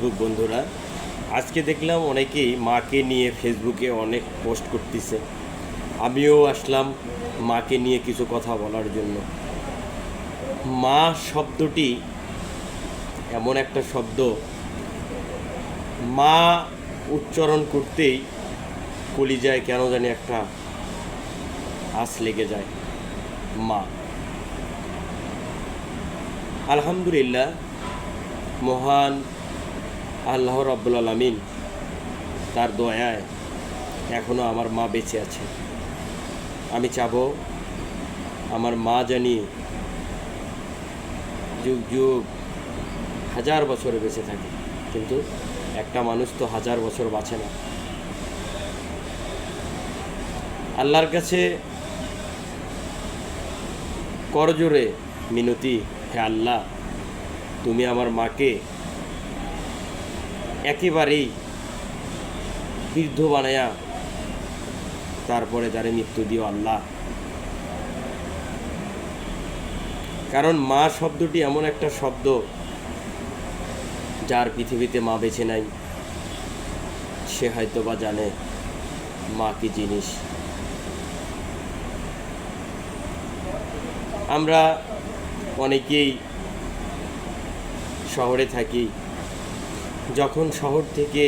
Facebook বন্ধুরা, আজকে দেখলাম অনেকেই মাকে নিয়ে ফেসবুকে অনেক পোস্ট করতেছে। আমিও আসলাম মাকে নিয়ে কিছু কথা বলার জন্য। মা শব্দটি এমন একটা শব্দ, মা উচ্চারণ করতেই কলিজায় কেন জানি একটা আঁচ লেগে যায়। মা, আলহামদুলিল্লাহ, মহান আল্লাহ রাব্বুল আলামিন তার দয়ায় এখনও আমার মা বেঁচে আছে। আমি চাবো আমার মা জানি যুগ যুগ হাজার বছরে বেঁচে থাকে, কিন্তু একটা মানুষ তো হাজার বছর বাঁচে না। আল্লাহর কাছে করজোরে মিনতি, হে আল্লাহ, তুমি আমার মাকে একেবারেই বৃদ্ধ বানায়া তারপরে তারে মৃত্যু দিও আল্লাহ। কারণ মা শব্দটি এমন একটা শব্দ, যার পৃথিবীতে মা বেঁচে নাই সে হয়তো বা জানে মা কি জিনিস। আমরা অনেকেই শহরে থাকি, যখন শহর থেকে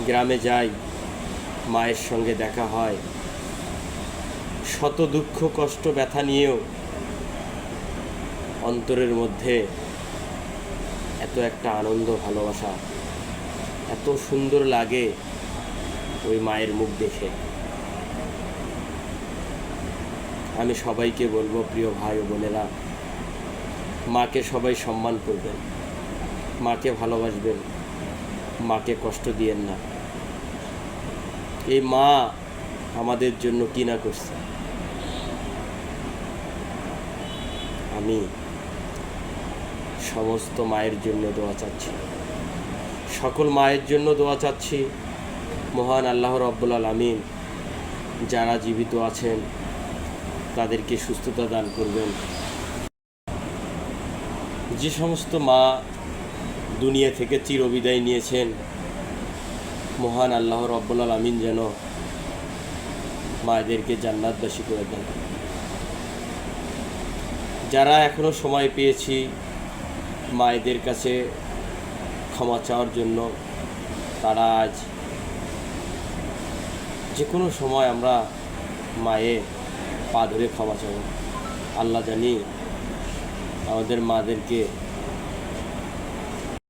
গ্রামে যাই মায়ের সঙ্গে দেখা হয়, শত দুঃখ কষ্ট ব্যথা নিয়েও অন্তরের মধ্যে এত একটা আনন্দ ভালোবাসা, এত সুন্দর লাগে ওই মায়ের মুখ দেখে। আমি সবাইকে বলবো, প্রিয় ভাই ও বোনেরা, মাকে সবাই সম্মান করবেন, মাকে ভালোবাসবেন, মাকে কষ্ট দিয়েন না। এই মা আমাদের জন্য কি না করছে। আমি সমস্ত মায়ের জন্য দোয়া চাচ্ছি, সকল মায়ের জন্য দোয়া চাচ্ছি। মহান আল্লাহ রাব্বুল আলামিন যারা জীবিত আছেন তাদেরকে সুস্থতা দান করবেন। যে সমস্ত মা দুনিয়া থেকে চিরবিদায় নিয়েছেন, মহান আল্লাহ রাব্বুল আলামিন যেন মায়েদেরকে জান্নাতবাসী করে দেন। যারা এখনও সময় পেয়েছি মায়েদের কাছে ক্ষমা চাওয়ার জন্য, তারা আজ যে কোনো সময় আমরা মায়ের পা ধরে ক্ষমা চাই। আল্লাহ জানি আমাদের মাদেরকে